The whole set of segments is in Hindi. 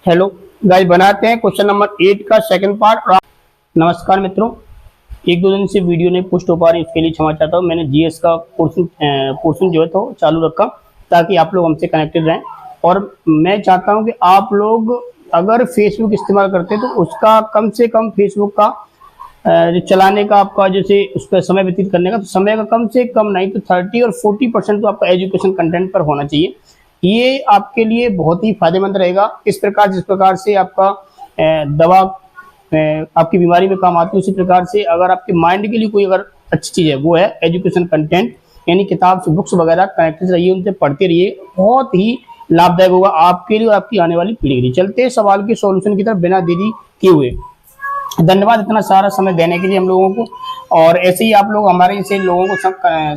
हेलो गाइस, बनाते हैं क्वेश्चन नंबर 8 का सेकंड पार्ट। नमस्कार मित्रों, एक दो दिन से वीडियो नहीं पोस्ट हो पा रही, इसके लिए क्षमा चाहता हूँ। मैंने जीएस का पोर्शन जो है तो चालू रखा ताकि आप लोग हमसे कनेक्टेड रहें। और मैं चाहता हूँ कि आप लोग अगर फेसबुक इस्तेमाल करते हैं तो उसका कम से कम फेसबुक का जो चलाने का आपका जैसे उस पर समय व्यतीत करने का, तो समय का कम से कम नहीं तो 30 और 40% तो आपका एजुकेशन कंटेंट पर होना चाहिए। ये आपके लिए बहुत ही फायदेमंद रहेगा। इस प्रकार जिस प्रकार से आपका दवा आपकी बीमारी में काम आती है, उसी प्रकार से अगर आपके माइंड के लिए कोई अगर अच्छी चीज़ है वो है एजुकेशन कंटेंट, यानी किताब से बुक्स वगैरह कनेक्टेड रहिए, उनसे पढ़ते रहिए। बहुत ही लाभदायक होगा आपके लिए और आपकी आने वाली पीढ़ी के लिए। चलते हैं सवाल के सॉल्यूशन की तरफ बिना देरी किए हुए। धन्यवाद इतना सारा समय देने के लिए हम लोगों को, और ऐसे ही आप लोग हमारे इसे लोगों को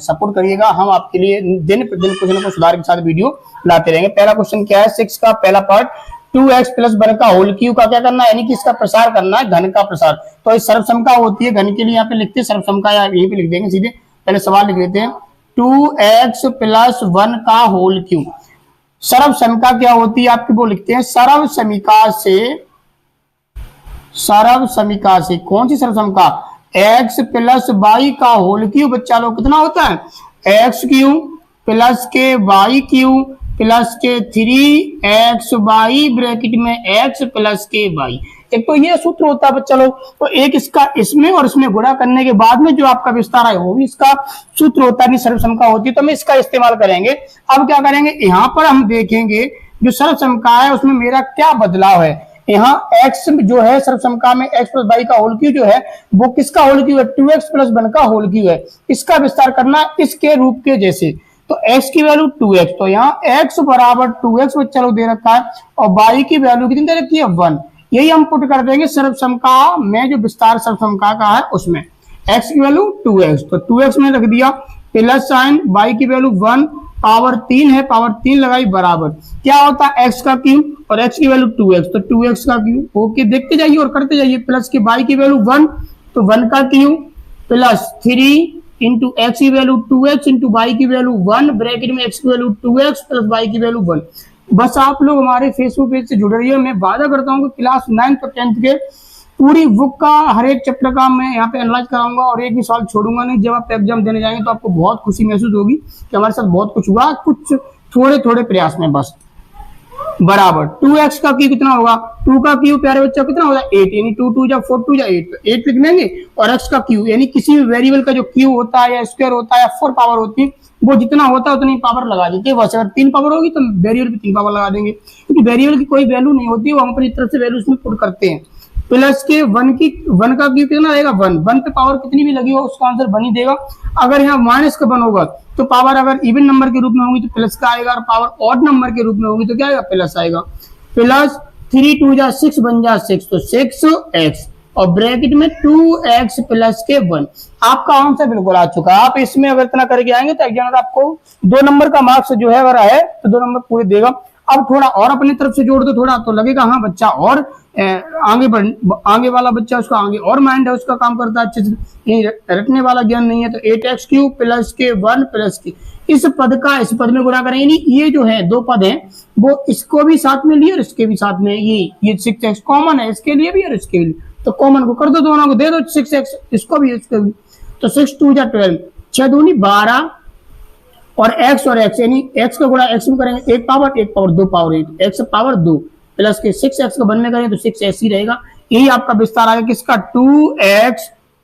सपोर्ट करिएगा। हम आपके लिए दिन प्रतिदिन कुछ न कुछ सुधार के साथ वीडियो लाते रहेंगे। पहला क्वेश्चन क्या है, 6 का पहला पार्ट, 2x प्लस 1 का होल क्यूब का क्या करना है, यानी कि इसका प्रसार करना है, घन का प्रसार। तो इस सर्वसमका होती है, घन के लिए यहाँ पे लिखते हैं सर्वसमका, यहीं पे लिख देंगे सीधे। पहले सवाल लिख लेते हैं, 2x प्लस 1 का होल क्यूब। सर्वसमका क्या होती है आपकी, वो लिखते हैं सर्वसमिका से कौन सी सर्वसमिका, x प्लस वाई का होल क्यूब। बच्चा लोग कितना होता है, एक्स क्यूब प्लस के वाई क्यूब प्लस के 3x वाई ब्रैकेट में x प्लस के वाई। एक तो ये सूत्र होता है बच्चा लोग, तो एक इसका इसमें और इसमें गुणा करने के बाद में जो आपका विस्तार है वो भी इसका सूत्र होता है, सर्वसमका होती है। तो हम इसका इस्तेमाल करेंगे। अब क्या करेंगे, यहाँ पर हम देखेंगे जो सर्वसमका है उसमें मेरा क्या बदलाव है। यहाँ x जो है सर्वसमका में x प्लस वाई का होल क्यूब जो है वो किसका होल क्यूब है, 2x प्लस 1 का होल क्यूब है। इसका विस्तार करना इसके रूप के जैसे, तो x की वैल्यू 2x, तो यहाँ x बराबर 2x बच्चा लोग दे रखा है और y की वैल्यू कितनी दे रखी है, 1। यही हम पुट कर देंगे सर्वसमका में, जो विस्तार सर्वसमका का है उसमें x की वैल्यू 2x, तो 2x में रख दिया, प्लस साइन y की वैल्यू 1, पावर 3 है, पावर 3 लगाई बराबर क्या होता है x का क्यूब और x की वैल्यू 2x, तो 2x का क्यूब। ओके, देखते जाइए और करते जाइए। प्लस के y की वैल्यू 1, तो 1 का क्यूब प्लस 3 इंटू एक्स की वैल्यू 2x इंटू वाई की वैल्यू 1, ब्रैकेट में x की वैल्यू 2x प्लस y की वैल्यू 1। बस आप लोग हमारे फेसबुक पेज से जुड़े रहिए। मैं वादा करता हूँ कि क्लास 9th और 10th के पूरी बुक का हर एक चैप्टर का मैं यहाँ पे एनालाइज कराऊंगा और एक भी सवाल छोड़ूंगा नहीं। जब आप एग्जाम देने जाएंगे तो आपको बहुत खुशी महसूस होगी कि हमारे साथ बहुत कुछ हुआ, कुछ थोड़े थोड़े प्रयास में बस। बराबर 2x का क्यूब कितना होगा, 2 का क्यूब प्यारे बच्चा कितना होगा, 8, यानी 2 2 जा 4 2 जा 8, तो 8 लिख लेंगे। और x का क्यूब यानी किसी भी वेरिएबल का जो क्यूब होता है या स्क्वायर होता है या 4 पावर होती है, वो जितना होता है उतनी पावर लगा देते हैं। वैसे अगर 3 पावर होगी तो वेरिएबल पे 3 पावर लगा देंगे, क्योंकि वेरिएबल की कोई वैल्यू नहीं होती है, वो हम अपनी तरफ से वैल्यू उसमें पुट करते हैं। प्लस के 1 का क्यूब कितना रहेगा, 1 पे पावर कितनी भी लगी हो उसका आंसर 1 ही देगा। अगर यहाँ माइनस का 1 होगा तो पावर अगर इवन नंबर के रूप में होगी तो प्लस का आएगा, और पावर ऑड नंबर के रूप में होगी तो क्या आएगा, प्लस आएगा। प्लस 3 2 जा 6 बन जा 6, तो 6x और ब्रैकेट में 2x प्लस के 1। आपका आंसर बिल्कुल आ चुका है। आप इसमें अगर इतना करके आएंगे तो एग्जामिनर आपको 2 नंबर का मार्क्स जो है अगर है तो 2 नंबर पूरे देगा। अब थोड़ा और अपनी तरफ से जोड़ दो थोड़ा, तो लगेगा हाँ बच्चा और आगे वाला बच्चा, उसका आगे और माइंड है, उसका काम करता है अच्छे से, रटने वाला ज्ञान नहीं है। तो 8x क्यूब प्लस के 1 प्लस के इस पद का इस पद में गुणा करें, यानी ये जो है 2 पद हैं वो इसको भी साथ में लिए और इसके भी साथ में, ये 6x कॉमन है इसके लिए भी और इसके लिए, तो कॉमन को कर दो, दोनों को दे दो 6x, इसको भी इसको भी। तो 6 2 जा 12, 6 दूनी 12 और x और x, यानी x का गुणा x में करेंगे, 1 power 2 power 8, x power 2 plus के 6x का बनने करें तो 6x ही रहेगा। यही आपका विस्तार आएगा किसका, 2x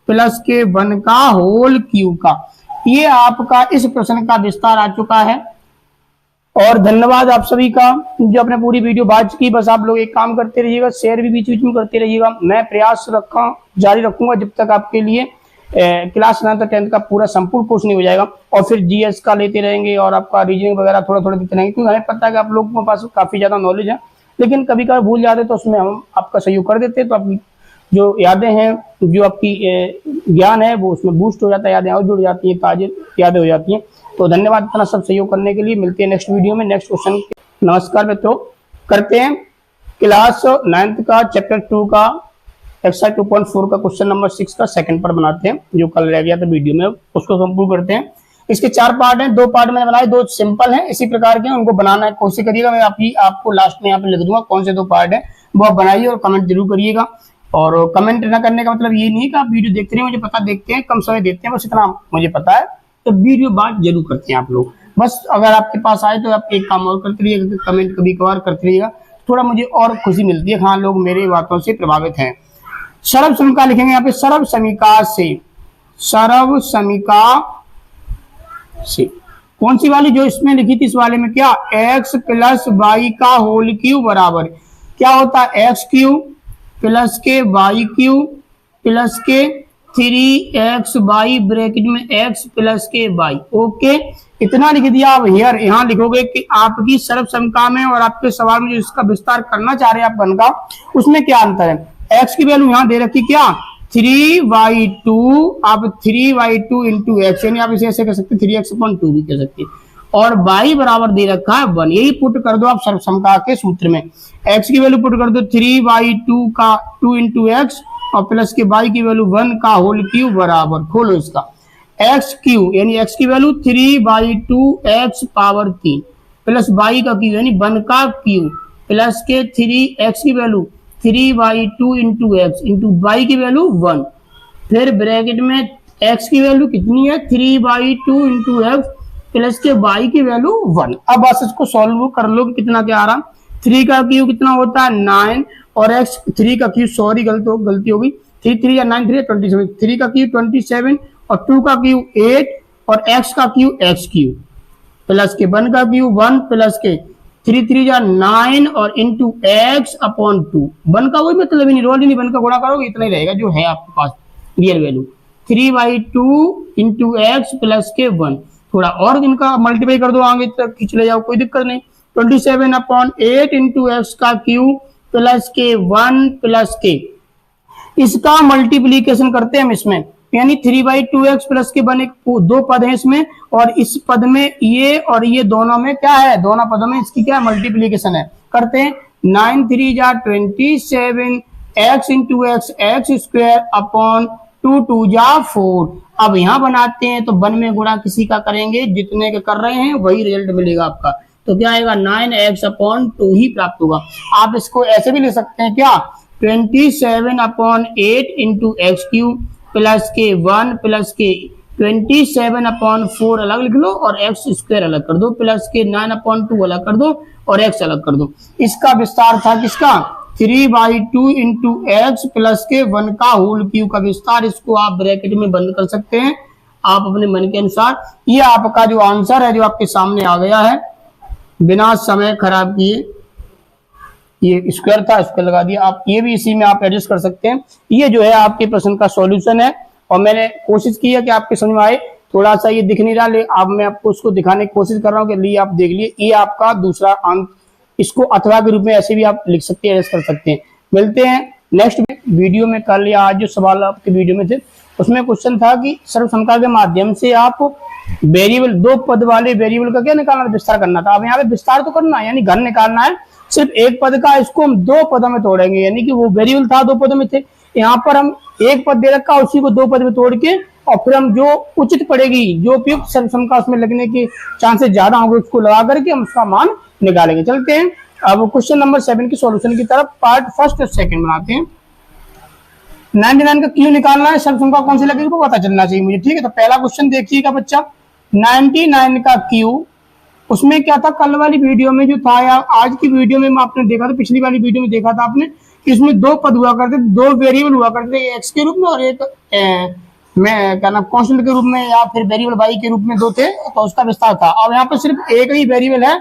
प्लस के 1 का होल क्यूब का। ये आपका इस प्रश्न का विस्तार आ चुका है। और धन्यवाद आप सभी का जो अपने पूरी वीडियो बात की। बस आप लोग एक काम करते रहिएगा, शेयर भी बीच बीच में करते रहिएगा। मैं प्रयास जारी रखूंगा जब तक आपके लिए क्लास 9th और 10th का पूरा संपूर्ण कोर्स नहीं हो जाएगा, और फिर जीएस का लेते रहेंगे और आपका रीजनिंग वगैरह थोड़ा थोड़ा देते रहेंगे, क्योंकि हमें पता है कि आप लोगों के पास काफी ज्यादा नॉलेज है, लेकिन कभी कभी भूल जाते तो उसमें हम आपका सहयोग कर देते, तो आपकी जो यादें हैं, जो आपकी ज्ञान है वो उसमें बूस्ट हो जाता है, यादें और जुड़ जाती हैं, ताज़ी यादें हो जाती हैं। तो धन्यवाद इतना सब सहयोग करने के लिए। मिलते हैं नेक्स्ट वीडियो में नेक्स्ट क्वेश्चन। नमस्कार मित्रों, करते हैं क्लास 9th का चैप्टर 2 का एक्सरसाइज 2.4 का क्वेश्चन नंबर 6 का सेकंड पर बनाते हैं, जो कल रह गया था वीडियो में, उसको संपूर्ण करते हैं। इसके 4 पार्ट हैं, 2 पार्ट मैंने बनाए, 2 सिंपल हैं, इसी प्रकार के उनको बनाना है कोशिश करिएगा। मैं आपको लास्ट में यहाँ पे लिख दूंगा कौन से 2 पार्ट है, वो आप बनाइए और कमेंट जरूर करिएगा। और कमेंट ना करने का मतलब ये नहीं है कि आप वीडियो देखते नहीं, मुझे पता, देखते हैं, कम समय देते हैं, बस इतना मुझे पता है, तो वीडियो बात जरूर करते हैं आप लोग। बस अगर आपके पास आए तो आप एक काम और करते रहिएगा, कमेंट कभी कभार करते रहिएगा, थोड़ा मुझे और खुशी मिलती है। हाँ, लोग मेरी बातों से प्रभावित हैं। सर्व समीका लिखेंगे यहाँ पे, सर्व समीका से, सर्व समीका से कौन सी वाली जो इसमें लिखी थी, इस वाले में क्या, x प्लस वाई का होल क्यूब बराबर क्या होता है, एक्स क्यूब प्लस के वाई क्यूब प्लस के 3x वाई ब्रैकेट में x प्लस के वाई। ओके, इतना लिख दिया। अब हियर यहाँ लिखोगे कि आपकी सर्व समीका में और आपके सवाल में जो इसका विस्तार करना चाह रहे हैं आप घन का, उसमें क्या अंतर है। x की वैल्यू यहाँ दे रखी क्या, 3y2, आप 3y2 इंटू एक्स, यानी आप इसे ऐसे कर सकते 3x/2 भी कह सकते हैं, और y बराबर दे रखा है 1। यही पुट कर दो आप सर्व समीका के सूत्र में, x की वैल्यू पुट कर दो 3y2 का 2 इंटू एक्स और प्लस के y की वैल्यू 1 का होल क्यूब बराबर, खोलो इसका, एक्स क्यूब यानी x की value 3y2 x power 3 plus y का क्यूब यानी 1 का क्यूब प्लस के 3x की value 3y2 into x into y की वैल्यू 1, फिर ब्रैकेट में x की वैल्यू कितनी है 3y2 इंटू एक्स प्लस के y की वैल्यू 1। अब बस इसको सॉल्व कर लो कि कितना क्या आ रहा, 3 का क्यूब कितना होता है 9 और x 3 का क्यूब, सॉरी गलती हो गई, 3 3 या 9 3 27, 3 का क्यूब 27 और 2 का क्यूब 8 और x का क्यूब x क्यूब प्लस के 1 का क्यूब 1 प्लस के 3 3 या 9 और इंटू x/2। 1 का कोई मतलब ही नहीं, रोल ही नहीं, 1 का गुणा करोगे इतना ही रहेगा जो है आपके पास real value, 3y2 into x plus के 1। थोड़ा और इनका मल्टीप्लाई कर दो, आगे तक खींच ले जाओ, कोई दिक्कत नहीं, 27/8 इंटू एक्स का क्यूब प्लस के 1 प्लस के, इसका मल्टीप्लीकेशन करते हैं हम इसमें, यानी 3/2x प्लस के 1, 2 पद है इसमें, और इस पद में ये और ये दोनों में क्या है, दोनों पदों में इसकी क्या मल्टीप्लीकेशन है, करते हैं 9 3 जा 27 x into x square upon 2 2 जा 4। अब यहाँ बनाते हैं तो 1 में गुणा किसी का करेंगे, जितने के कर रहे हैं वही रिजल्ट मिलेगा आपका, तो क्या आएगा 9x/2 ही प्राप्त होगा। आप इसको ऐसे भी लिख सकते हैं क्या, 27/8 इंटू एक्स क्यूब प्लस के 1 प्लस के 27/4 अलग लिख लो और एक्स स्क्वायर अलग कर दो, प्लस के 9/2 अलग कर दो और एक्स अलग कर दो। इसका विस्तार था किसका, 3/2 इंटू एक्स प्लस के 1 का होल क्यूब का विस्तार। इसको आप ब्रैकेट में बंद कर सकते हैं आप अपने मन के अनुसार। ये आपका जो आंसर है जो आपके सामने आ गया है, बिना समय खराब किए, ये स्क्वायर था स्क्वायर लगा दिया, आप ये भी इसी में आप एडजस्ट कर सकते हैं। ये जो है आपके प्रश्न का सॉल्यूशन है, और मैंने कोशिश की है कि आपके समझ में आए। थोड़ा सा ये दिख नहीं रहा, अब मैं आपको उसको दिखाने की कोशिश कर रहा हूँ कि लिए आप देख लिए। ये आपका दूसरा अंक, इसको अथवा के रूप में ऐसे भी आप लिख सकते हैं, एडजस्ट कर सकते हैं। मिलते हैं नेक्स्ट वीडियो में। कल या आज जो सवाल आपके वीडियो में थे उसमें क्वेश्चन था कि सर्व समीका के माध्यम से आप वेरिएबल, 2 पद वाले वेरिएबल का क्या निकालना, विस्तार करना था। अब यहाँ पे विस्तार तो करना है, यानी घन निकालना है, सिर्फ एक पद का, इसको हम 2 पदों में तोड़ेंगे, यानी कि वो वेरिएबल था 2 पदों में थे, यहाँ पर हम एक पद दे रखा उसी को 2 पद में तोड़ के, और फिर हम जो उचित पड़ेगी, जो उपयुक्त सर्व समीका उसमें लगने के चांसेस ज्यादा होंगे, उसको लगा करके हम उसका मान निकालेंगे। चलते हैं अब क्वेश्चन नंबर 7 की सॉल्यूशन की तरफ, पार्ट फर्स्ट और सेकंड बनाते हैं। 99 का क्यों निकालना है, सर्व समीका कौन सी लगेगी वो पता चलना चाहिए मुझे, ठीक है। तो पहला क्वेश्चन देखिएगा बच्चा, 99 का क्यू, उसमें क्या था, कल वाली वीडियो में जो था या आज की वीडियो में आपने देखा था, पिछली वाली वीडियो में देखा था आपने, इसमें 2 पद हुआ करते थे, 2 वेरिएबल हुआ करते थे, एक्स के रूप में और एक मैं क्या नाम कांस्टेंट के रूप में, या फिर वेरिएबल वाई के रूप में 2 थे, तो उसका विस्तार था। अब यहाँ पर सिर्फ एक ही वेरिएबल है,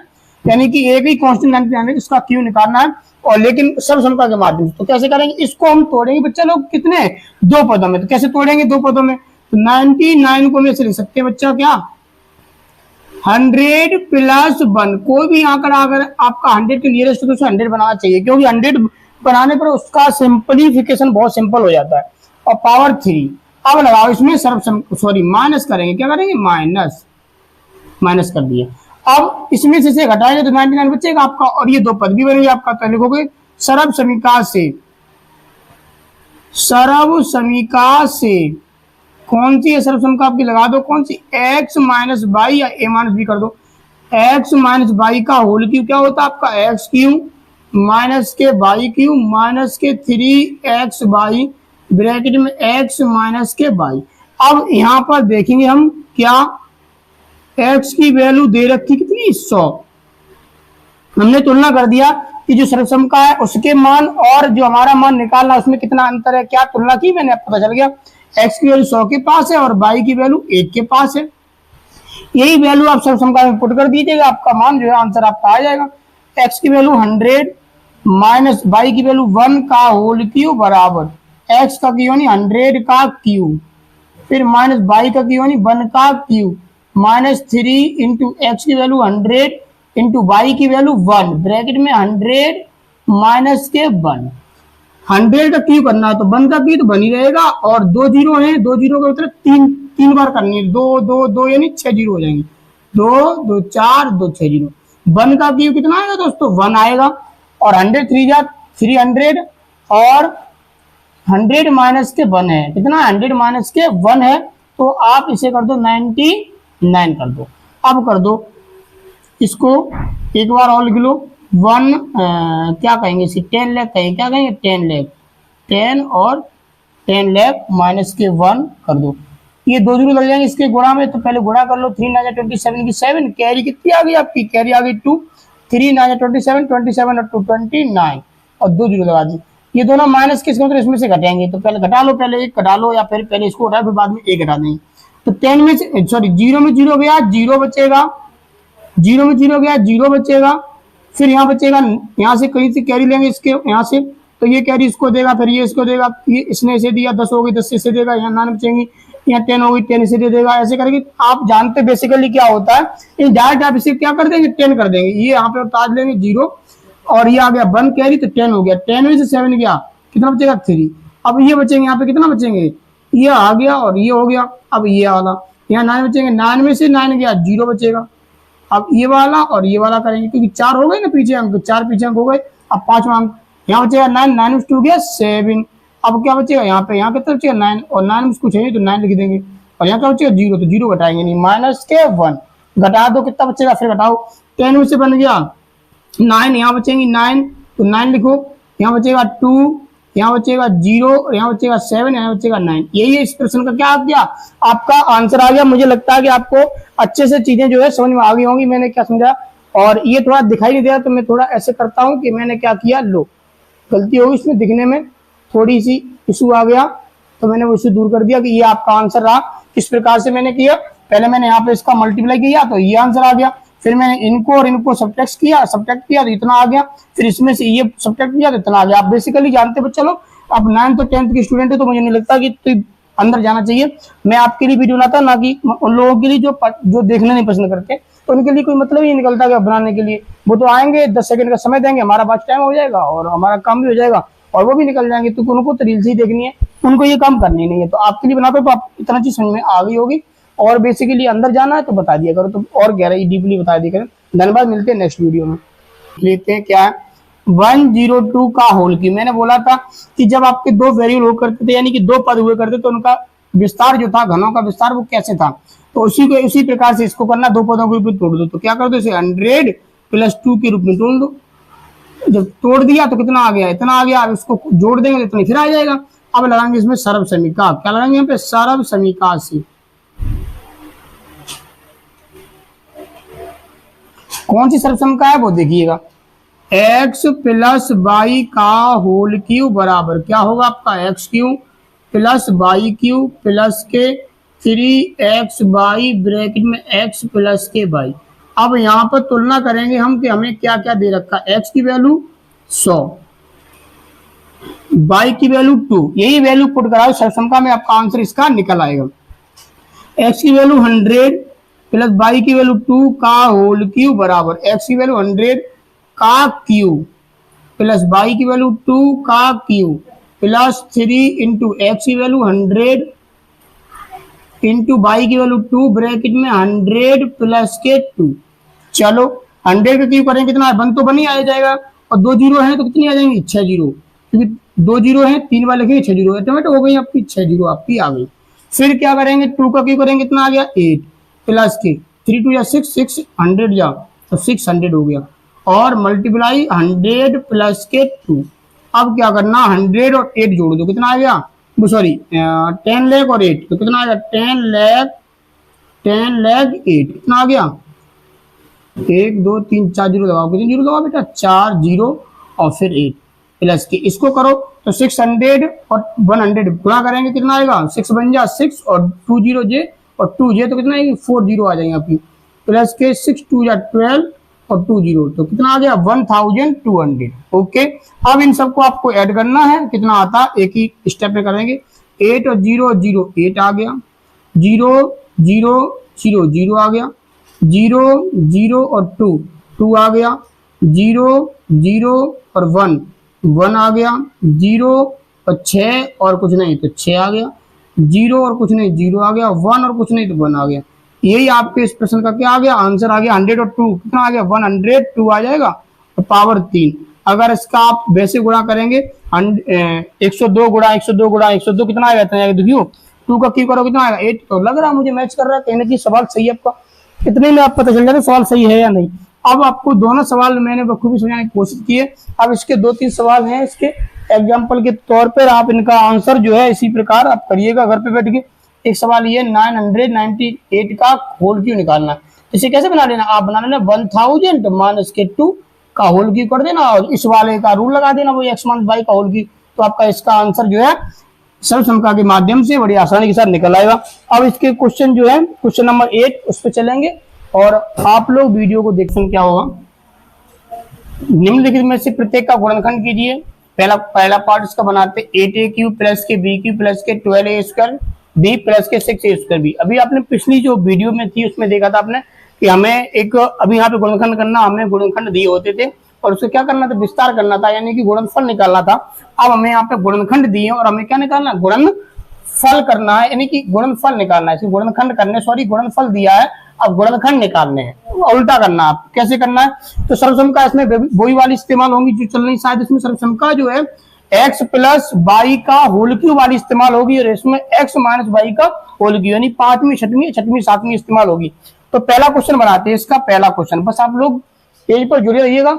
यानी कि एक ही कांस्टेंट 99, इसका क्यों निकालना है, और लेकिन सर्व समीका के माध्यम से। तो कैसे करेंगे, इसको हम तोड़ेंगे बच्चा लोग कितने, 2 पदों में। तो कैसे तोड़ेंगे 2 पदों में, तो 99 को हम ऐसे लिख सकते हैं बच्चा क्या, 100 प्लस 1, कोई भी आंकड़ा अगर आपका 100 के नियरेस्ट तो उसे 100 बनाना चाहिए, क्योंकि 100 बनाने पर उसका सिंपलीफिकेशन बहुत सिंपल हो जाता है, और पावर 3। अब लगाओ इसमें सॉरी माइनस करेंगे, क्या करेंगे, माइनस कर दिए। अब इसमें से घटाएंगे तो 99 बचेगा आपका, और ये 2 पद भी बनेंगे आपका। तो लिखोगे सर्व समीका से कौन सी है सर्वसम्मिका आपकी, लगा दो कौन सी, x माइनस बाई या a माइनस बी कर दो। x माइनस बाई का होल क्यूब क्या होता है आपका, एक्स क्यूब माइनस के बाई क्यूब माइनस के 3x बाई ब्रैकेट में x माइनस के बाई। अब यहाँ पर देखेंगे हम क्या, x की वैल्यू दे रखी कितनी 100, हमने तुलना कर दिया कि जो सर्वसम्मिका है उसके मान और जो हमारा मान निकालना उसमें कितना अंतर है, क्या तुलना की मैंने, पता चल गया x की वैल्यू 100 के पास है और y की वैल्यू 1 के पास है। यही वैल्यू आप सर्वसम्मिका में पुट कर दीजिएगा, आपका मान जो है आंसर आपका आ जाएगा। x की वैल्यू 100 माइनस y की वैल्यू 1 का होल क्यूब बराबर x का क्यूब यानी 100 का क्यूब, फिर माइनस y का क्यूब यानी 1 का क्यूब माइनस 3 इंटू एक्स की वैल्यू 100 इंटू वाई की वैल्यू 1 ब्रैकेट में 100 माइनस के 1। 100 का क्यूब करना है तो 1 का क्यूब तो बन ही रहेगा और 2 जीरो है, 2 जीरो का मतलब तीन बार करनी है, 2 2 2 यानी 6 जीरो हो जाएंगे, 2 2 4 2 6 जीरो। 1 का क्यूब कितना आएगा दोस्तों, 1 आएगा और 100 3 जा 300 और 100 माइनस के 1 है, कितना 100 माइनस के 1 है, तो आप इसे कर दो 99 कर दो। अब कर दो इसको एक बार और लिख लो, 1 क्या कहेंगे इसे, 10 लाख कहेंगे, क्या कहेंगे 10 लाख, 10 और 10 लाख माइनस के 1 कर दो। ये 2 जीरो लग जाएंगे इसके गुणा में, तो पहले गुणा कर लो, 3 9 27 की 7, कैरी कितनी आ गई आपकी, कैरी आ गई 2, 3 9 27 27 और 2 29 और 2 जीरो लगा दी। ये दोनों माइनस किसके मतलब इसमें से घटाएंगे, तो पहले घटा लो, पहले एक घटा लो या फिर पहले इसको घटाओ फिर बाद में एक घटा देंगे। तो 10 में से सॉरी 0 में 0 गया, 0 बचेगा, 0 में 0 गया, 0 बचेगा, फिर यहाँ बचेगा, यहाँ से कहीं से कैरी लेंगे इसके यहाँ से, तो ये कैरी इसको देगा, फिर ये इसको देगा, ये इसने इसे दिया 10 हो गई 10 इसे देगा, यहाँ 9 बचेंगी, यहाँ 10 हो गई 10 इसे दे देगा, ऐसे करके आप जानते बेसिकली क्या होता है, डायरेक्ट आप इसे क्या कर देंगे 10 कर देंगे, ये यहाँ पे उतार लेंगे 0 और ये आ गया 1 कैरी तो 10 हो गया, 10 में से 7 गया, कितना बचेगा 3। अब ये बचेंगे यहाँ पे कितना बचेंगे, ये आ गया और ये हो गया, अब ये वाला यहाँ 9 बचेंगे, 9 में से 9 गया 0 बचेगा। अब ये वाला और ये वाला करेंगे क्योंकि 4 हो गए ना पीछे अंक, 4 पीछे अंक हो गए, अब 5वां अंक यहाँ बचेगा 9, 9 में 2 गया 7। अब क्या बचेगा यहाँ पे, यहाँ कितना बचेगा 9 और 9 में कुछ है तो 9 लिख देंगे और यहाँ क्या बचेगा 0, तो 0 घटाएंगे नहीं, माइनस के 1 घटा दो, कितना बचेगा फिर घटाओ, 10 में से बन गया 9, यहाँ बचेंगे 9 तो 9 लिखो, यहाँ बचेगा 2, यहाँ बचेगा 0, यहाँ बचेगा 7, यहाँ बचेगा 9। यही इस प्रश्न का क्या आ गया, आपका आंसर आ गया। मुझे लगता है कि आपको अच्छे से चीजें जो है समझ में आ गई होंगी, मैंने क्या समझा, और ये थोड़ा दिखाई नहीं दे रहा तो मैं थोड़ा ऐसे करता हूँ कि मैंने क्या किया, लो गलती होगी इसमें दिखने में, थोड़ी सी इशू आ गया तो मैंने वो इशू दूर कर दिया कि ये आपका आंसर रहा। किस प्रकार से मैंने किया, पहले मैंने यहाँ पे इसका मल्टीप्लाई किया तो ये आंसर आ गया, फिर मैंने इनको और इनको सब्ट्रैक्ट किया तो इतना आ गया, फिर इसमें से ये सब्ट्रैक्ट किया तो इतना आ गया। आप बेसिकली जानते बच्चे लोग, आप 9th और 10th के स्टूडेंट है तो मुझे नहीं लगता कि तो अंदर जाना चाहिए। मैं आपके लिए वीडियो बनाता ना कि उन लोगों के लिए जो देखना नहीं पसंद करते, तो उनके लिए कोई मतलब ही निकलता है बनाने के लिए। वो तो आएंगे 10 सेकंड का समय देंगे, हमारा बात टाइम हो जाएगा और हमारा काम भी हो जाएगा और वो भी निकल जाएंगे, तो उनको तो रील्स ही देखनी है, उनको ये काम करनी नहीं है। तो आपके लिए बनाता हूँ तो आप इतना चीज समझ में आ गई होगी, और बेसिकली अंदर जाना है तो बता दिया करो, तो और गहराई डीपली बता दिया करो। धन्यवाद, मिलते हैं नेक्स्ट वीडियो में। लेते हैं क्या है 102 का होल की। मैंने बोला था कि जब आपके दो वेरिएबल हुआ करते थे, यानी कि दो पद हुए करते, तो उनका विस्तार जो था, घनों का विस्तार वो कैसे था, तो उसी प्रकार से इसको करना, दो पदों के रूप में तोड़ दो। तो क्या कर दो, इसे 100 + 2 के रूप में तोड़ दो। जब तोड़ दिया तो कितना आ गया, इतना आ गया। अब इसको जोड़ देंगे तो इतना फिर आ जाएगा। अब लगाएंगे इसमें सर्व समीका। क्या लगाएंगे यहाँ पे, सर्व समीका से। कौन सी सर्व समीका है वो देखिएगा, x + y का होल क्यूब बराबर क्या होगा आपका, x³ + y³ प्लस के 3xy ब्रैकेट में x + के y। अब यहाँ पर तुलना करेंगे हम कि हमें क्या क्या दे रखा है। x की वैल्यू 100, y की वैल्यू 2, यही वैल्यू पुट कराओ सर्व समीका में, आपका आंसर इसका निकल आएगा। x की वैल्यू 100 + y की वैल्यू 2 का होल क्यूब बराबर x की वैल्यू 100 का क्यूब प्लस y की वैल्यू 2 का क्यूब प्लस 3 इंटू एक्स की वैल्यू 100 इंटू y की वैल्यू 2 ब्रैकेट में 100 प्लस के 2। चलो 100 का क्यूब करेंगे कितना है, 1 तो बन ही आ जाएगा, और 2 जीरो है तो कितनी आ जाएंगी, 6 जीरो, क्योंकि 2 जीरो है 3 बार लिखेंगे 6 जीरो, ऑटोमेटिक हो गई आपकी 6 जीरो आपकी आ गई। फिर क्या करेंगे, 2 का क्यू करेंगे, कितना आ गया 8 प्लस के 3 2 या 6 600 जा तो 600 हो गया, और मल्टीप्लाई 100 प्लस के 2। अब क्या करना, 100 और 8 जोड़ दो, कितना आ गया, वो सॉरी 10 लाख और 8 तो कितना आ गया 10 लाख 8 कितना आ गया, 1 2 3 4 जीरो दबाओ, कितने जीरो दबाओ बेटा 4 जीरो और फिर 8 प्लस के, इसको करो तो 600 और 100 गुणा करेंगे, कितना आएगा 6 बन जा 6 और 2 जीरो जे और 2 जे तो कितना आएगी 4 जीरो आ जाएंगे आपकी, प्लस के 6 2 या 12 और 2 जीरो तो कितना आ गया 1200। ओके, अब इन सबको आपको ऐड करना है, कितना आता है एक ही स्टेप में करेंगे, 8 और 0 0 8 आ गया, 0 0 0 0 आ गया, 0 0 और 2 2 आ गया, 0 0 और 1 1 आ गया, 0 और 6 और कुछ नहीं तो 6 आ गया, 0 और कुछ नहीं 0 आ गया, 1 और कुछ नहीं तो 1 आ गया। यही आपके इस प्रश्न का क्या आ गया, आंसर आ गया 100 और 2 कितना आ गया 102 आ जाएगा तो पावर 3। अगर इसका आप वैसे गुणा करेंगे 102 गुणा 102 गुणा 102 कितना आ जाता है, देखियो 2 का क्यू करो कितना आएगा 8, तो लग रहा है मुझे मैच कर रहा है, कहीं ना कहीं सवाल सही है आपका, इतने में आप पता चल जाएगा सवाल सही है या नहीं। अब आपको दोनों सवाल मैंने बखूबी समझाने की कोशिश की है, अब इसके 2-3 सवाल हैं इसके एग्जाम्पल के तौर पर, आप इनका आंसर जो है इसी प्रकार आप करिएगा घर पे बैठ के। एक सवाल ये 998 का होल क्यू निकालना है, इसे कैसे बना लेना, आप बना लेना 1000 माइनस के 2 का होल क्यू कर देना और इस वाले का रूल लगा देना, वो x माइनस y का होल क्यू, तो आपका इसका आंसर जो है सर्वसमता के माध्यम से बड़ी आसानी के साथ निकल आएगा। अब इसके क्वेश्चन जो है क्वेश्चन नंबर 8 उस पर चलेंगे और आप लोग वीडियो को देखने क्या होगा, निम्नलिखित में से प्रत्येक का गुणनखंड कीजिए। पहला पार्ट इसका बनाते 8a³ प्लस के b³ प्लस के 12a² b प्लस के 6a² b। अभी आपने पिछली जो वीडियो में थी उसमें देखा था आपने कि हमें एक अभी यहाँ पे गुणनखंड करना, हमें गुणनखंड दिए होते थे और उसको क्या करना था, विस्तार करना था, यानी कि गुणनफल निकालना था। अब हमें यहाँ पे गुणनखंड दिए और हमें क्या निकालना, गुणनफल करना है, यानी कि गुणनफल निकालना है, गुणनखंड करने सॉरी गुणनफल दिया है, अब गुणनखंड निकालने हैं, उल्टा करना है। कैसे करना है, तो सर्वसमता इसमें वही वाली इस्तेमाल होंगी जो चल रही, शायद इसमें सर्वसमता जो है x प्लस वाई का होल क्यू वाली इस्तेमाल होगी और इसमें x माइनस वाई का होल क्यू, यानी 5वीं 6वीं 6वीं 7वीं इस्तेमाल होगी। तो पहला क्वेश्चन बनाते हैं, इसका पहला क्वेश्चन, बस आप लोग पेज पर जुड़े रहिएगा।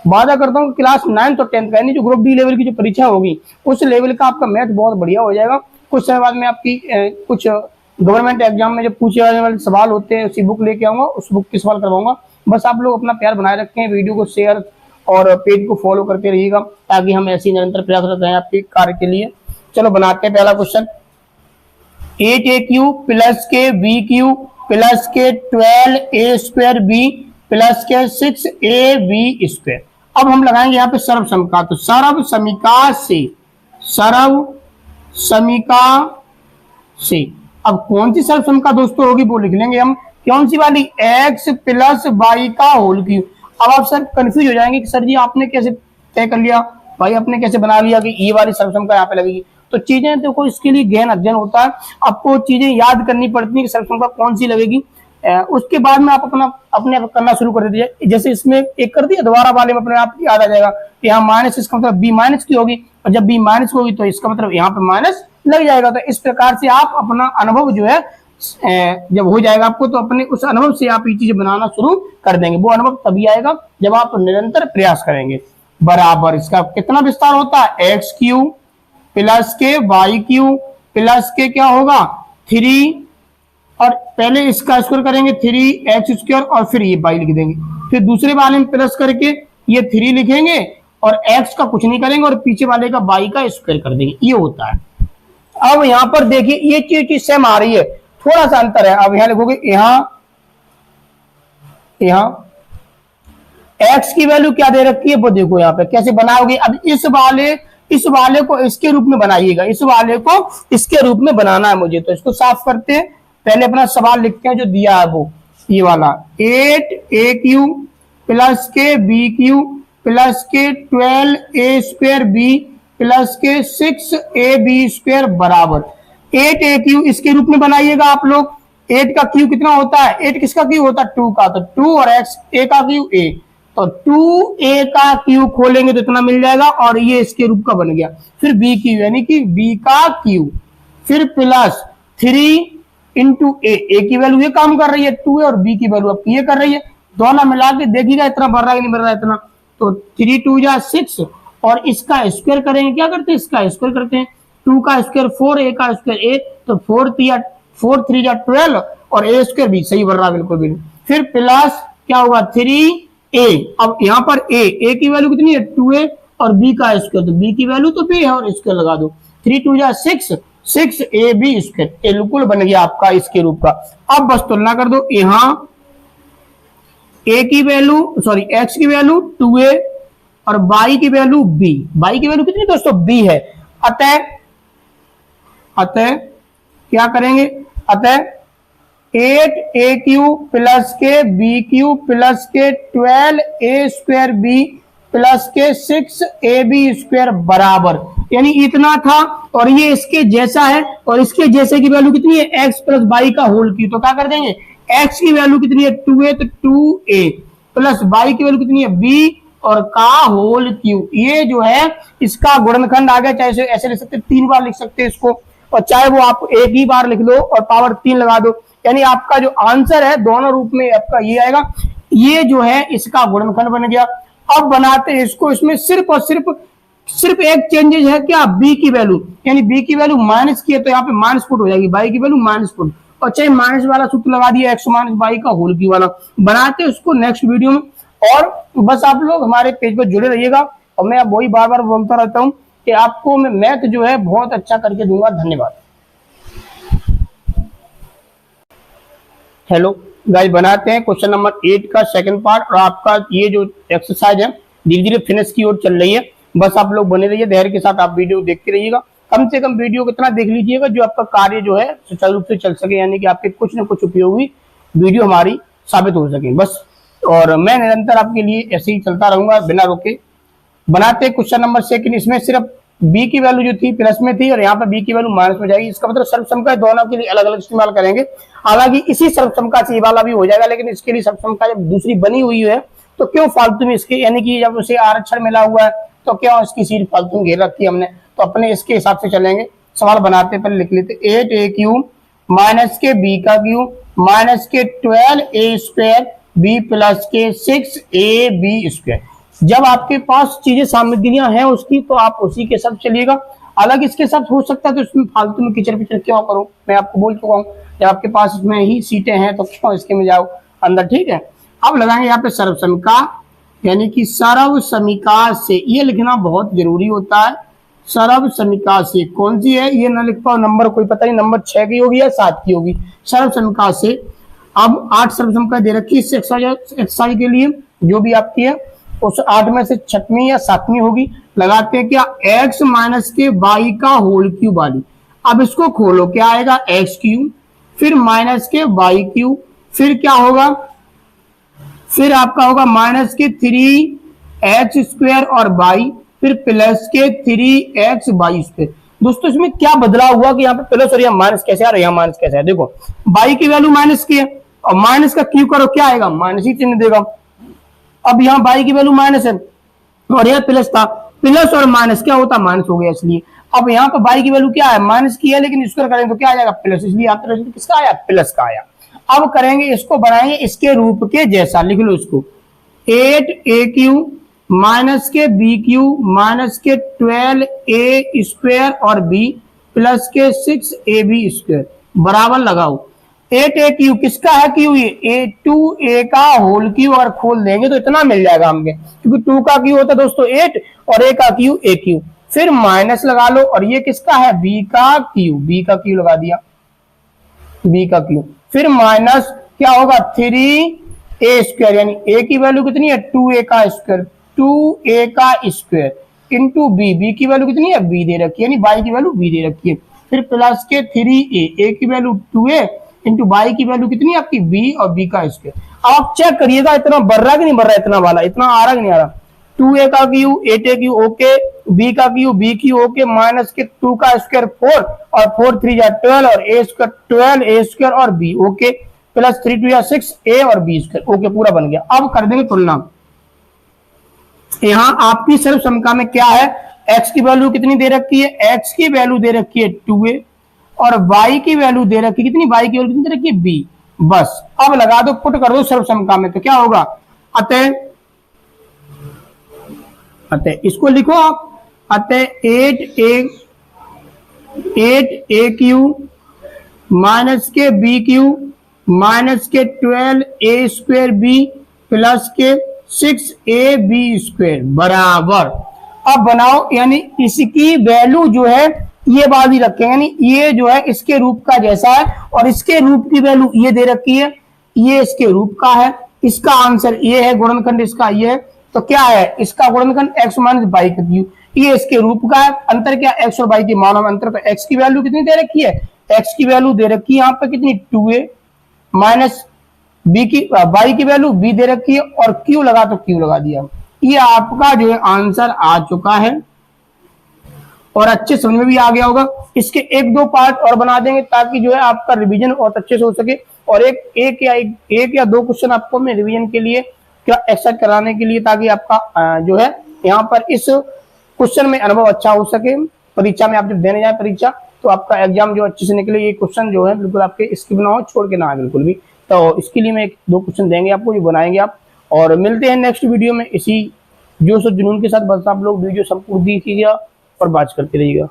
वादा करता हूँ क्लास 9th और 10th यानी जो ग्रुप डी लेवल की जो परीक्षा होगी उस लेवल का आपका मैथ बहुत बढ़िया हो जाएगा। कुछ समय बाद में आपकी कुछ गवर्नमेंट एग्जाम में जो पूछे जाने वाले सवाल होते हैं उसी बुक लेके आऊंगा, उस बुक के सवाल करवाऊंगा। बस आप लोग अपना प्यार बनाए रखें, वीडियो को शेयर और पेज को फॉलो करते रहिएगा ताकि हम ऐसी निरंतर प्रयासरत रहें आपके कार्य के लिए। चलो बनाते हैं पहला क्वेश्चन, 8a³ प्लस के b³ प्लस के 12a² b प्लस के 6ab²। अब हम लगाएंगे यहाँ पे सर्व समीका, तो सर्व समीका से अब कौन सी सर्व समीका दोस्तों होगी वो लिख लेंगे हम, कौन सी वाली, x प्लस वाई का होल क्यू। अब आप सर कंफ्यूज हो जाएंगे कि सर जी आपने कैसे तय कर लिया, भाई आपने कैसे बना लिया कि ये वाली सर्व समीका यहाँ पे लगेगी। तो चीजें देखो इसके लिए गहन अध्ययन होता है, आपको चीजें याद करनी पड़ती है कि सर्व समीका कौन सी लगेगी, उसके बाद में आप अपने आप करना शुरू कर दीजिए। जैसे इसमें एक कर दिया, दोबारा वाले में अपने आप याद आ जाएगा कि यहाँ माइनस, इसका मतलब b माइनस की होगी और जब b माइनस होगी तो इसका मतलब यहाँ पे माइनस लग जाएगा। तो इस प्रकार से आप अपना अनुभव जो है जब हो जाएगा आपको तो अपने उस अनुभव से आप ये चीजें बनाना शुरू कर देंगे। वो अनुभव तभी आएगा जब आप निरंतर प्रयास करेंगे। बराबर इसका कितना विस्तार होता है, x³ प्लस के y³ प्लस के क्या होगा 3 और पहले इसका स्क्वायर करेंगे 3x² और फिर ये y लिख देंगे, फिर दूसरे वाले में प्लस करके ये 3 लिखेंगे और x का कुछ नहीं करेंगे और पीछे वाले का y का स्क्वायर कर देंगे, ये होता है। अब यहाँ पर देखिए ये चीज सेम आ रही है, थोड़ा सा अंतर है। अब यहाँ लिखोगे यहाँ x की वैल्यू क्या दे रखी है वो देखो यहाँ पे कैसे बनाओगे। अब इस वाले को इसके रूप में बनाइएगा, इस वाले को इसके रूप में बनाना है मुझे, तो इसको साफ करते हैं। पहले अपना सवाल लिखते हैं जो दिया है वो ये वाला 8a³ प्लस के b³ प्लस के 12a² b प्लस के 6ab² बराबर 8a³ इसके रूप में बनाइएगा आप लोग। 8 का क्यू कितना होता है, 8 किसका क्यू होता है 2 का, तो 2 और x a का क्यू a, तो 2a का क्यू खोलेंगे तो इतना मिल जाएगा और ये इसके रूप का बन गया। फिर b क्यू यानी कि b का क्यू, फिर प्लस 3 इंटू ए की वैल्यू ये काम कर रही है 2a और b की वैल्यू आपकी ये कर रही है, दोनों मिला के देखिएगा इतना बढ़ रहा है कि नहीं बढ़ रहा है इतना। तो 3 2 जा 6 और इसका स्क्वायर करेंगे, क्या करते हैं इसका स्क्वायर करते हैं, 2 का स्क्वायर 4, a का स्क्वायर 8, तो 4 3 जा 12 और a स्क्वायर भी सही बढ़ रहा है बिल्कुल भी। फिर प्लस क्या होगा 3a, अब यहाँ पर a की वैल्यू कितनी है 2a और b का स्क्वायर, तो b की वैल्यू तो b है और स्क्वायर लगा दो, 3 2 जा 6 6ab स्क्वायर बिल्कुल बन गया आपका इसके रूप का। अब बस तुलना कर दो, यहाँ a की वैल्यू सॉरी x की वैल्यू 2a और y की वैल्यू b, y की वैल्यू कितनी दोस्तों b है, अतः क्या करेंगे, अतः 8a क्यूब प्लस के b क्यूब प्लस के 12a स्क्वायर b प्लस के 6ab स्क्वायर बराबर, यानी इतना था और ये इसके जैसा है और इसके जैसे की वैल्यू कितनी है x प्लस y का होल क्यूब, तो क्या कर देंगे x की वैल्यू कितनी है 2a तो 2a प्लस y की वैल्यू कितनी है b और का होल क्यूब, ये जो है इसका गुणनखंड आ गया, चाहे ऐसे लिख सकते 3 बार लिख सकते हैं इसको और चाहे वो आप एक ही बार लिख लो और पावर 3 लगा दो, यानी आपका जो आंसर है दोनों रूप में आपका ये आएगा, ये जो है इसका गुणनखंड बन गया। अब बनाते हैं इसको, इसमें सिर्फ और सिर्फ एक चेंजेस है क्या b की वैल्यू, यानी b की वैल्यू माइनस की है तो यहाँ पे माइनस पुट हो जाएगी, y की वैल्यू माइनस पुट और चाहे माइनस वाला सूत्र लगा दिया x माइनस y का होल क्यूब वाला। बनाते हैं उसको नेक्स्ट वीडियो में, और बस आप लोग हमारे पेज पर जुड़े रहिएगा और मैं अब वही बार बार बोलता रहता हूँ कि आपको मैं मैथ जो है बहुत अच्छा करके दूंगा। धन्यवाद। हेलो गाइस, बनाते हैं क्वेश्चन नंबर 8 का सेकंड पार्ट, और आपका ये जो एक्सरसाइज है धीरे धीरे फिनिश की ओर चल रही है, बस आप लोग बने रहिए, धैर्य के साथ आप वीडियो देखते रहिएगा, कम से कम वीडियो कितना देख लीजिएगा जो आपका कार्य जो है सुचारू रूप से चल सके, यानी कि आपके कुछ न कुछ उपयोगी वीडियो हमारी साबित हो सके बस। और मैं निरंतर आपके लिए ऐसे ही चलता रहूंगा बिना रोके। बनाते हैं क्वेश्चन नंबर 2, इसमें सिर्फ b की वैल्यू जो थी प्लस में थी और यहाँ पर b की वैल्यू माइनस में जाएगी, इसका मतलब सर्वसम दोनों के लिए अलग अलग इस्तेमाल करेंगे। हालांकि इसी सर्वसम से ये वाला भी हो जाएगा, लेकिन इसके लिए सर्वसम जब दूसरी बनी हुई है तो क्यों फालतू में इसके, यानी कि जब उसे आरक्षण मिला हुआ है तो क्यों इसकी सीट फालतू में घेर रखी हमने, तो अपने इसके हिसाब से चलेंगे। सवाल बनाते पहले लिख लेते, 8a क्यूब माइनस के b का क्यूब माइनस के 12a स्क्वायर b प्लस के 6ab स्क्वायर। जब आपके पास चीजें सामग्रियां हैं उसकी तो आप उसी के साथ चलिएगा, अलग इसके साथ हो सकता है तो इसमें फालतू में किचर पिचर क्यों करो, मैं आपको बोल चुका हूँ जब आपके पास इसमें ही सीटें हैं तो क्यों इसके में जाओ अंदर, ठीक है। अब लगाएंगे यहाँ पे सर्वसमिका, यानी कि सर्व समीका से, ये लिखना बहुत जरूरी होता है। सर्व समीका से कौन सी है ये ना लिख पाओ, नंबर कोई पता नहीं, नंबर 6 की होगी या 7 की होगी। सर्व समीका से अब 8 सर्व समीका दे रखी है इस एक्सरसाइज के लिए, जो भी आपकी है उस 8 में से 6वीं या 7वीं होगी। लगाते हैं क्या, x माइनस के y का होल क्यूब वाली। अब इसको खोलो, क्या आएगा x क्यूब, फिर माइनस के y क्यूब, फिर क्या होगा, फिर आपका होगा माइनस के 3x स्क्वायर और y, फिर प्लस के 3x y स्क्वायर। दोस्तों इसमें क्या बदलाव हुआ कि यहाँ पे प्लस और यहाँ माइनस कैसे आ रहा है, यहाँ माइनस कैसे है, देखो y की वैल्यू माइनस की है और माइनस का क्यूब करो क्या आएगा, माइनस ही चिन्ह देगा। अब यहाँ y की वैल्यू माइनस है और यह प्लस था, प्लस और माइनस क्या होता, माइनस हो गया, इसलिए अब यहाँ पर y की वैल्यू क्या है, माइनस की है, लेकिन स्क्वायर करेंगे तो क्या आ जाएगा प्लस, इसलिए यहाँ पर किसका आया, प्लस का आया। अब करेंगे इसको, बनाएंगे इसके रूप के जैसा, लिख लो इसको, 8a क्यूब माइनस के b क्यूब माइनस के 12a स्क्वायर और b प्लस के 6ab स्क्वायर बराबर लगाओ 8a क्यूब, किसका है क्यूब, ये 2a का होल क्यूब, अगर खोल देंगे तो इतना मिल जाएगा हमें, क्योंकि 2 का क्यूब होता है दोस्तों 8 और a का क्यूब a क्यूब, फिर माइनस लगा लो, और ये किसका है, b का क्यूब लगा दिया, b का क्यूब, फिर माइनस क्या होगा 3a स्क्वायर, यानी a की वैल्यू कितनी है 2a का स्क्वायर, 2a का स्क्वायर इंटू b की वैल्यू कितनी है b दे रखी है, यानी y की वैल्यू b दे रखी है, फिर प्लस के 3a की वैल्यू 2a इंटू y की वैल्यू कितनी है आपकी b और b का स्क्वायर। अब आप चेक करिएगा इतना बढ़ रहा कि नहीं बढ़ रहा, इतना वाला इतना आ रहा कि नहीं आ रहा, 2a का cube 8a cube okay, b का cube b cube okay, minus के 2 का स्क्वायर 4 और 4 3 जा 12 और a स्क्वायर 12a स्क्वायर और b ओके, प्लस 3 2 जा 6 a और b स्क्वायर ओके, पूरा बन गया। अब कर देंगे तुलना, यहाँ आपकी सर्व समका में क्या है, x की वैल्यू कितनी दे रखी है, x की वैल्यू दे रखी है 2a और y की वैल्यू दे रखी कितनी, y की वैल्यू कितनी दे रखी है, b। बस अब लगा दो, पुट कर दो सर्वसमता में, तो क्या होगा, अतः इसको लिखो आप, अतः 8a माइनस के बी क्यू माइनस के 12a स्क्वायर बी प्लस के 6ab स्क्वायर बराबर, अब बनाओ, यानी इसकी वैल्यू जो है ये बात ही रखेंगे, यानी ये जो है इसके रूप का जैसा है और इसके रूप की वैल्यू ये दे रखी है, ये इसके रूप का है, इसका आंसर ये है, गुणनखंड इसका ये है, तो क्या है इसका गुणनखंड x माइनस बाई का क्यू, ये इसके रूप का है, अंतर क्या x और y के मानों में अंतर, तो x की वैल्यू कितनी दे रखी है, x की वैल्यू दे रखी है यहाँ पे कितनी 2a माइनस b की y की वैल्यू b दे रखी है और q लगा तो q लगा दिया, ये आपका जो है आंसर आ चुका है और अच्छे समझ में भी आ गया होगा। इसके एक दो पार्ट और बना देंगे ताकि जो है आपका रिवीजन और अच्छे से हो सके, और एक या दो क्वेश्चन आपको मैं रिवीजन के लिए क्या एक्सरसाइज कराने के लिए, ताकि आपका जो है यहाँ पर इस क्वेश्चन में अनुभव अच्छा हो सके, परीक्षा में आप जब देने जाए परीक्षा तो आपका एग्जाम जो अच्छे से निकले, ये क्वेश्चन जो है बिल्कुल आपके स्किप ना हो, छोड़ के ना आए बिल्कुल भी। तो इसके लिए मैं एक दो क्वेश्चन देंगे आपको, ये बनाएंगे आप, और मिलते हैं नेक्स्ट वीडियो में इसी जोश और जुनून के साथ। बस आप लोग वीडियो संपूर्ण देखिएगा और बात करते रहिएगा।